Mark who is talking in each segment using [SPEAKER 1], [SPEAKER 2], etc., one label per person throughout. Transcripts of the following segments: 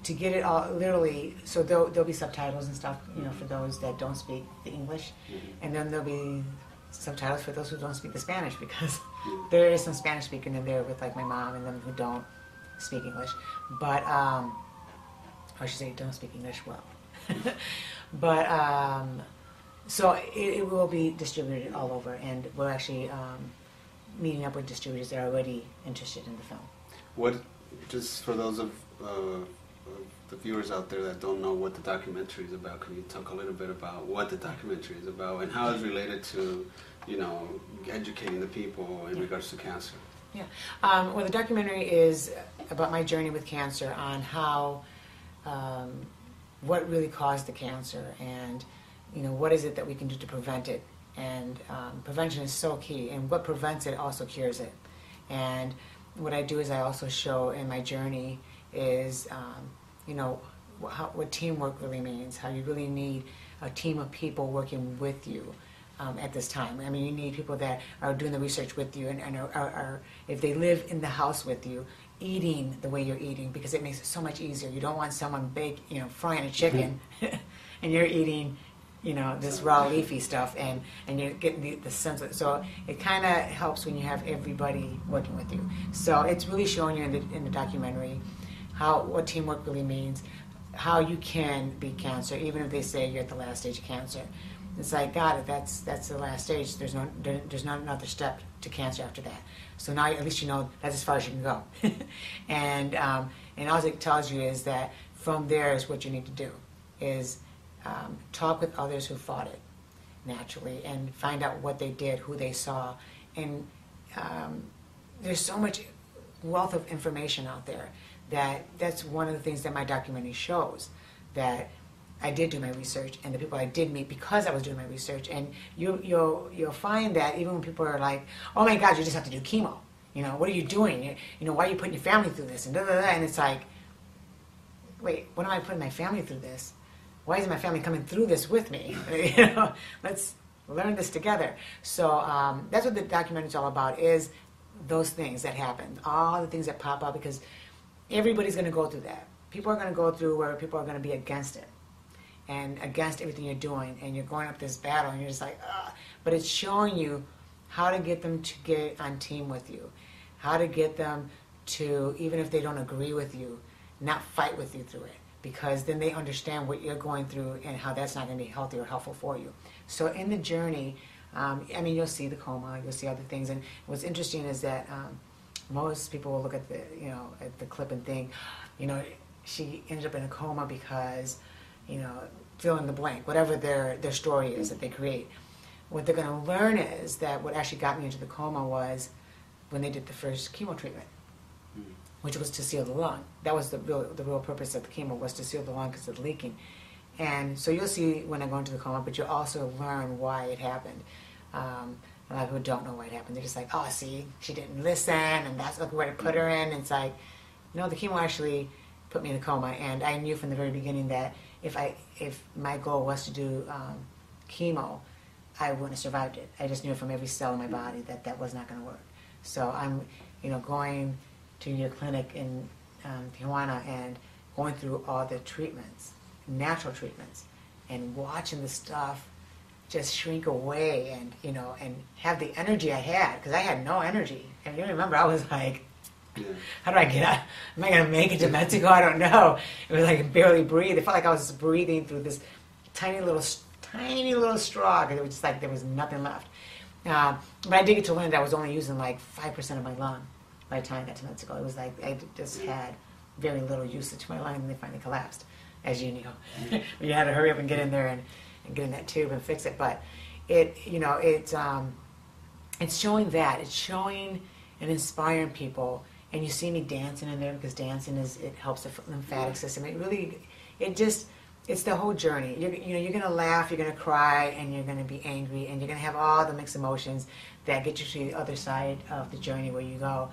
[SPEAKER 1] to get it all literally, so there'll be subtitles and stuff, you know, for those that don't speak the English, and then there'll be subtitles for those who don't speak the Spanish, because there is some Spanish speaking in there with like my mom and them who don't speak English, but or I should say don't speak English well. But so it will be distributed all over, and we're actually meeting up with distributors that are already interested in the film.
[SPEAKER 2] What, just for those of the viewers out there that don't know what the documentary is about, can you talk a little bit about what the documentary is about and how it's related to, you know, educating the people in regards to cancer?
[SPEAKER 1] Yeah. Well, the documentary is about my journey with cancer, on how, what really caused the cancer, and, you know, what is it that we can do to prevent it. And prevention is so key, and what prevents it also cures it. And what I do is I also show in my journey is, you know, what teamwork really means, how you really need a team of people working with you at this time. I mean, you need people that are doing the research with you, and are, if they live in the house with you, eating the way you're eating, because it makes it so much easier. You don't want someone you know, frying a chicken and you're eating, you know, this raw leafy stuff, and you're getting the sense of it. So it kind of helps when you have everybody working with you. So it's really showing you in the documentary what teamwork really means, how you can beat cancer, even if they say you're at the last stage of cancer. It's like, God, that's the last stage. There's not another step to cancer after that. So now at least you know that's as far as you can go. And all it tells you is that from there is what you need to do, is talk with others who fought it naturally, and find out what they did, who they saw. And there's so much wealth of information out there that's one of the things that my documentary shows, that I did do my research, and the people I did meet because I was doing my research. And you'll find that even when people are like, oh my God, you just have to do chemo. You know, what are you doing? You know, why are you putting your family through this? And da, da, da. And it's like, wait, what am I putting my family through this? Why isn't my family coming through this with me? You know, let's learn this together. So that's what the documentary is all about, is those things that happen, all the things that pop up, because everybody's going to go through that. People are going to go through where people are going to be against it, and against everything you're doing, and you're going up this battle, and you're just like, ugh. But it's showing you how to get them to get on team with you, how to get them to, even if they don't agree with you, not fight with you through it, because then they understand what you're going through and how that's not going to be healthy or helpful for you. So in the journey, I mean, you'll see the coma, you'll see other things, and what's interesting is that most people will look at the, you know, at the clip and think, you know, she ended up in a coma because, you know, fill in the blank, whatever their story is that they create. What they're going to learn is that what actually got me into the coma was when they did the first chemo treatment, which was to seal the lung. That was the real purpose of the chemo, was to seal the lung because of leaking. And so you'll see when I go into the coma, but you'll also learn why it happened. A lot of people don't know why it happened. They're just like, oh, see, she didn't listen, and that's where to put her in. And it's like, no, the chemo actually put me in a coma, and I knew from the very beginning that if my goal was to do chemo, I wouldn't have survived it. I just knew from every cell in my body that was not going to work. So I'm, you know, going to your clinic in Tijuana and going through all the treatments, natural treatments, and watching the stuff just shrink away, and, you know, and have the energy I had, because I had no energy. And you remember, I was like, how do I get out? Am I going to make it to Mexico? I don't know. It was like I could barely breathe. It felt like I was breathing through this tiny little straw, because it was just like there was nothing left. But I did get to learn that I was only using like 5% of my lung by the time I got to Mexico. It was like I just had very little usage to my lung, and they finally collapsed, as you know. You had to hurry up and get in there and get in that tube and fix it. But it, you know, it's showing that. It's showing and inspiring people. And you see me dancing in there, because dancing it helps the lymphatic system. It's the whole journey. You're going to laugh, you're going to cry, and you're going to be angry, and you're going to have all the mixed emotions that get you to the other side of the journey, where you go,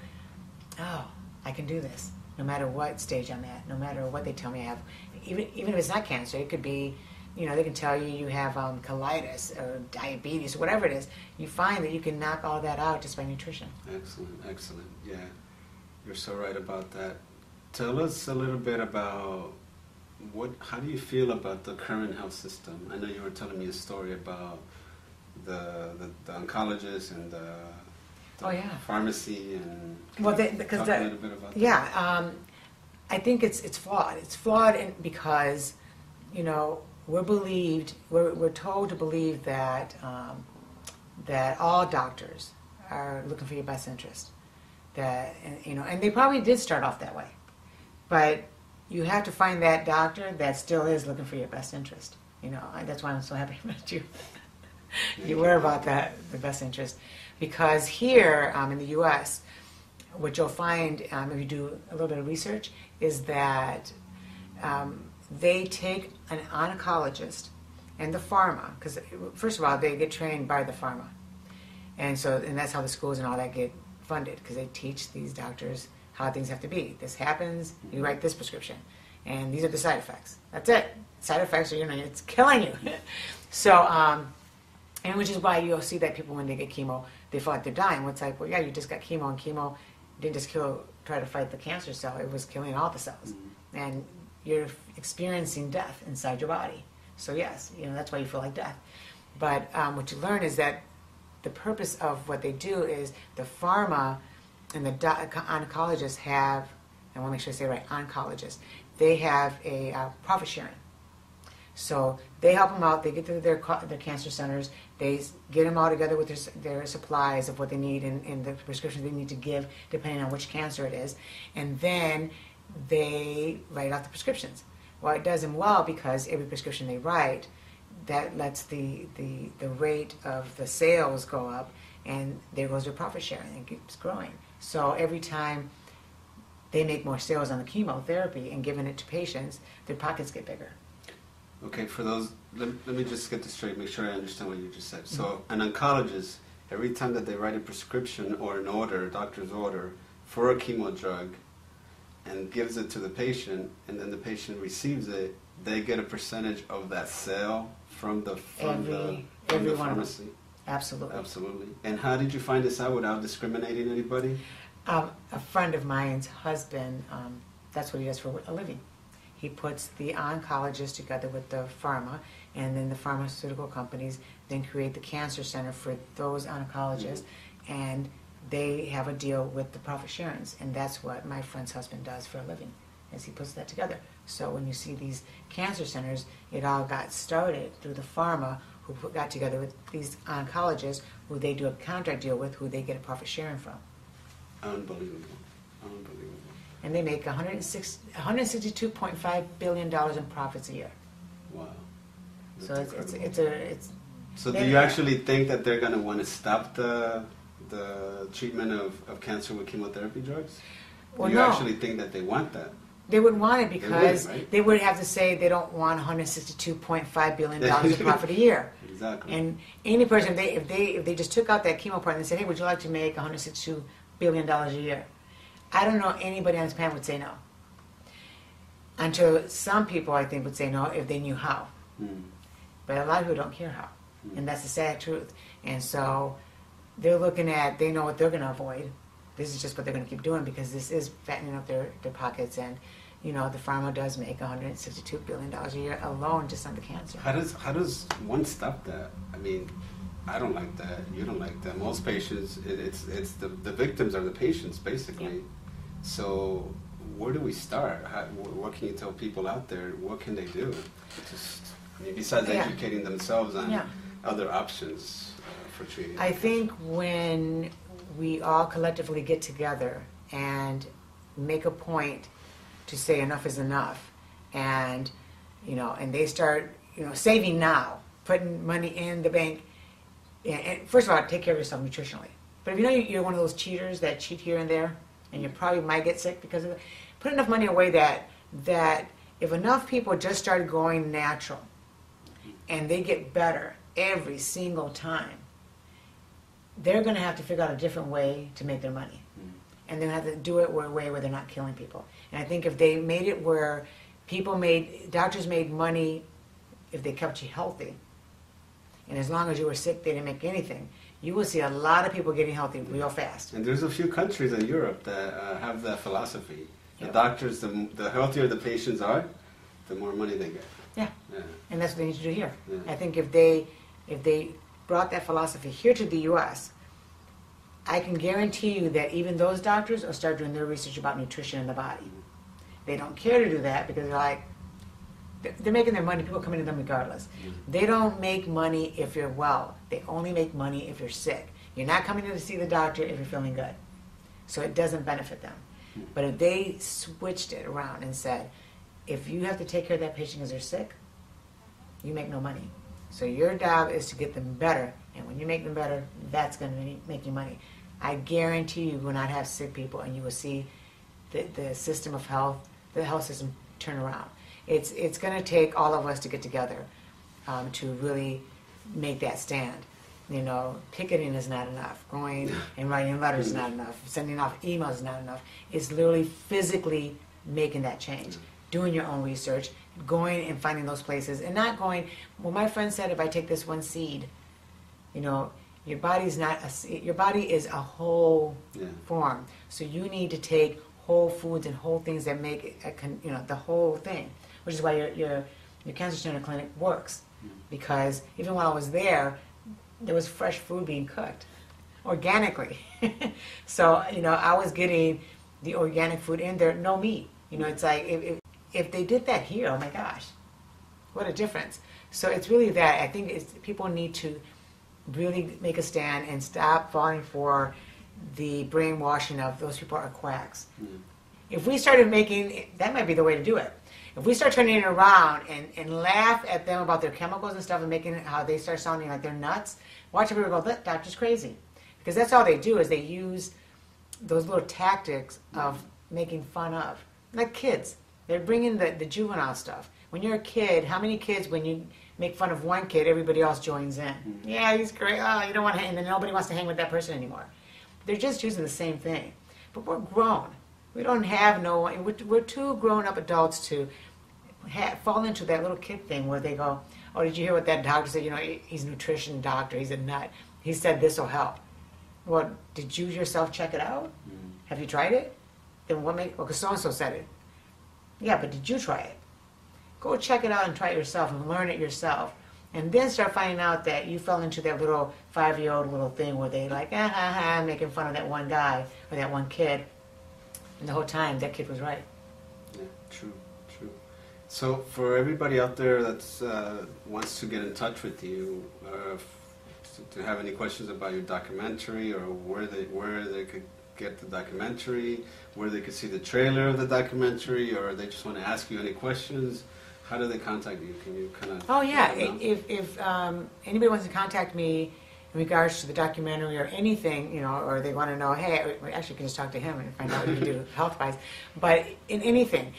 [SPEAKER 1] oh, I can do this, no matter what stage I'm at, no matter what they tell me I have. Even if it's not cancer, it could be, you know, they can tell you have colitis or diabetes or whatever it is. You find that you can knock all that out just by nutrition.
[SPEAKER 2] Excellent, yeah. You're so right about that. Tell us a little bit about how do you feel about the current health system? I know you were telling me a story about the oncologist and the pharmacy, and
[SPEAKER 1] talk
[SPEAKER 2] a little bit about that?
[SPEAKER 1] Yeah, I think it's flawed. It's flawed because, we're told to believe that that all doctors are looking for your best interest. And they probably did start off that way, but you have to find that doctor that still is looking for your best interest. That's why I'm so happy that you were about that, the best interest, because here in the U.S., what you'll find if you do a little bit of research is that they take an oncologist and the pharma, because first of all they get trained by the pharma, and that's how the schools and all that get funded, because they teach these doctors how things have to be. This happens, you write this prescription, and these are the side effects. That's it. Side effects are, it's killing you. And which is why you'll see that people, when they get chemo, they feel like they're dying. Well, it's like, well, yeah, you just got chemo, and chemo didn't just try to fight the cancer cell, it was killing all the cells. And you're experiencing death inside your body. So yes, that's why you feel like death. But what you learn is that the purpose of what they do is the pharma and the oncologists have, I want to make sure I say it right, oncologists, they have a profit sharing. So they help them out, they get to their cancer centers, they get them all together with their supplies of what they need and the prescriptions they need to give depending on which cancer it is, and then they write out the prescriptions. Well, it does them well because every prescription they write, that lets the rate of the sales go up, and there goes their profit sharing, and it keeps growing. So every time they make more sales on the chemotherapy and giving it to patients, their pockets get bigger.
[SPEAKER 2] Okay, for those, let me just get this straight, make sure I understand what you just said. So an oncologist, every time that they write a prescription or an order, a doctor's order, for a chemo drug, and gives it to the patient, and then the patient receives it, they get a percentage of that sale from the pharmacy?
[SPEAKER 1] Absolutely.
[SPEAKER 2] Absolutely. And how did you find this out without discriminating anybody?
[SPEAKER 1] A friend of mine's husband, that's what he does for a living. He puts the oncologist together with the pharma, and then the pharmaceutical companies then create the cancer center for those oncologists, and they have a deal with the profit sharings, and that's what my friend's husband does for a living, is he puts that together. So when you see these cancer centers, it all got started through the pharma, who got together with these oncologists, who they do a contract deal with, who they get a profit sharing from.
[SPEAKER 2] Unbelievable. Unbelievable.
[SPEAKER 1] And they make $162.5 billion in profits a year.
[SPEAKER 2] Wow.
[SPEAKER 1] So it's
[SPEAKER 2] So do you actually think that they're going to want to stop the treatment of cancer with chemotherapy drugs?
[SPEAKER 1] Well,
[SPEAKER 2] do you
[SPEAKER 1] no.
[SPEAKER 2] actually think that they want that?
[SPEAKER 1] They would want it because
[SPEAKER 2] right?
[SPEAKER 1] they would have to say they don't want $162.5 billion in profit a year.
[SPEAKER 2] Exactly.
[SPEAKER 1] And any person, if they just took out that chemo part and they said, hey, would you like to make $162 billion a year? I don't know anybody on this planet would say no. Until some people, I think, would say no if they knew how. But a lot of people don't care how. And that's the sad truth. And so they're looking at, they know what they're going to avoid. This is just what they're going to keep doing because this is fattening up their pockets. And, the pharma does make $162 billion a year alone just on the cancer.
[SPEAKER 2] How does one stop that? I mean, I don't like that. You don't like that. Most patients, it's the victims are the patients, basically.
[SPEAKER 1] Yeah.
[SPEAKER 2] So where do we start? What can you tell people out there? What can they do? Besides educating themselves on other options for treating.
[SPEAKER 1] I think when we all collectively get together and make a point to say enough is enough, and and they start saving now, putting money in the bank. And first of all, take care of yourself nutritionally. But if you're one of those cheaters that cheat here and there, and you probably might get sick because of it, put enough money away that if enough people just started going natural, and they get better every single time, they're going to have to figure out a different way to make their money. And they're going to have to do it in a way where they're not killing people. And I think if they made it where doctors made money if they kept you healthy, and as long as you were sick, they didn't make anything, you will see a lot of people getting healthy real fast.
[SPEAKER 2] And there's a few countries in Europe that have that philosophy. The doctors, the healthier the patients are, the more money they get.
[SPEAKER 1] Yeah.
[SPEAKER 2] Yeah.
[SPEAKER 1] And that's what they need to do here.
[SPEAKER 2] Yeah.
[SPEAKER 1] I think if they brought that philosophy here to the U.S., I can guarantee you that even those doctors will start doing their research about nutrition in the body. They don't care to do that because they're like, they're making their money. People come into them regardless. They don't make money if you're well. They only make money if you're sick. You're not coming in to see the doctor if you're feeling good. So it doesn't benefit them. But if they switched it around and said, if you have to take care of that patient because they're sick, you make no money. So your job is to get them better. And when you make them better, that's going to make you money. I guarantee you will not have sick people, and you will see the system of health, the health system turn around. It's going to take all of us to get together to really make that stand. You know, picketing is not enough. Going and writing letters is not enough. Sending off emails is not enough. It's literally physically making that change. Doing your own research, going and finding those places, and not going, well, my friend said if I take this one seed, you know, your body's not your body is a whole form. So you need to take whole foods and whole things that make you know, the whole thing, which is why your cancer center clinic works. Because even while I was there was fresh food being cooked organically. So, you know, I was getting the organic food in there, no meat. You know, it's like if they did that here, oh my gosh, what a difference. So it's really that. I think people need to really make a stand and stop falling for the brainwashing of those people are quacks. If we started making, that might be the way to do it. If we start turning it around and laugh at them about their chemicals and stuff and making it how they start sounding like they're nuts, watch everybody go, that doctor's crazy. Because that's all they do is they use those little tactics of making fun of. Like kids. They're bringing the juvenile stuff. When you're a kid, how many kids, when you make fun of one kid, everybody else joins in? Yeah, he's great. Oh, you don't want to hang, and then nobody wants to hang with that person anymore. They're just using the same thing. But we're grown. We don't have we're too grown-up adults to fall into that little kid thing where they go, oh, did you hear what that doctor said? You know, he's a nutrition doctor. He's a nut. He said this will help. Well, did you yourself check it out? Have you tried it? Then what well, because so-and-so said it. Yeah, but did you try it? Go check it out and try it yourself and learn it yourself. And then start finding out that you fell into that little 5-year-old little thing where they like, making fun of that one guy or that one kid. And the whole time, that kid was right.
[SPEAKER 2] Yeah, true. So for everybody out there that wants to get in touch with you, to have any questions about your documentary or where they could get the documentary, where they could see the trailer of the documentary, or they just want to ask you any questions, how do they contact you? Can you kind of...
[SPEAKER 1] Oh, yeah. If anybody wants to contact me in regards to the documentary or anything, you know, or they want to know, hey, actually you can just talk to him and find out what you can do health-wise. But in anything,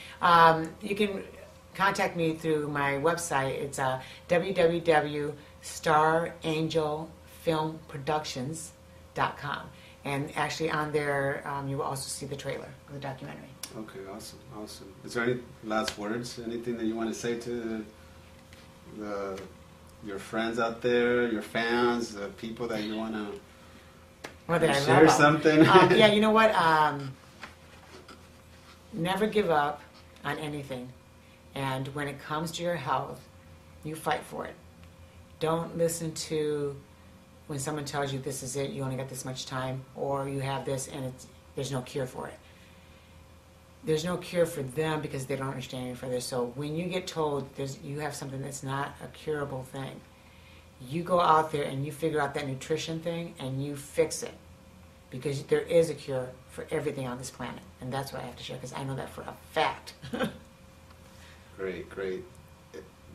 [SPEAKER 1] you can contact me through my website. It's www.starangelfilmproductions.com. And actually on there, you will also see the trailer of the documentary.
[SPEAKER 2] Okay, awesome. Is there any last words, anything that you want to say to your friends out there, your fans, the people that you want to share something?
[SPEAKER 1] Yeah, you know what? Never give up on anything. And when it comes to your health, you fight for it. Don't listen to when someone tells you this is it, you only got this much time, or you have this and there's no cure for it. There's no cure for them because they don't understand it further. So when you get told you have something that's not a curable thing, you go out there and you figure out that nutrition thing and you fix it. Because there is a cure for everything on this planet. And that's what I have to share because I know that for a fact.
[SPEAKER 2] Great.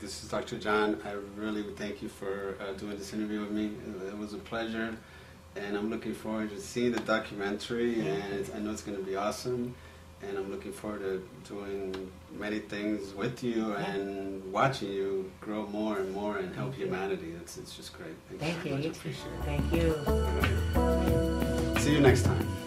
[SPEAKER 2] This is Dr. John. I really thank you for doing this interview with me. It was a pleasure, and I'm looking forward to seeing the documentary, and I know it's going to be awesome, and I'm looking forward to doing many things with you and watching you grow more and more and help humanity. It's just great. Thank you very much. I appreciate it.
[SPEAKER 1] Thank you.
[SPEAKER 2] See you next time.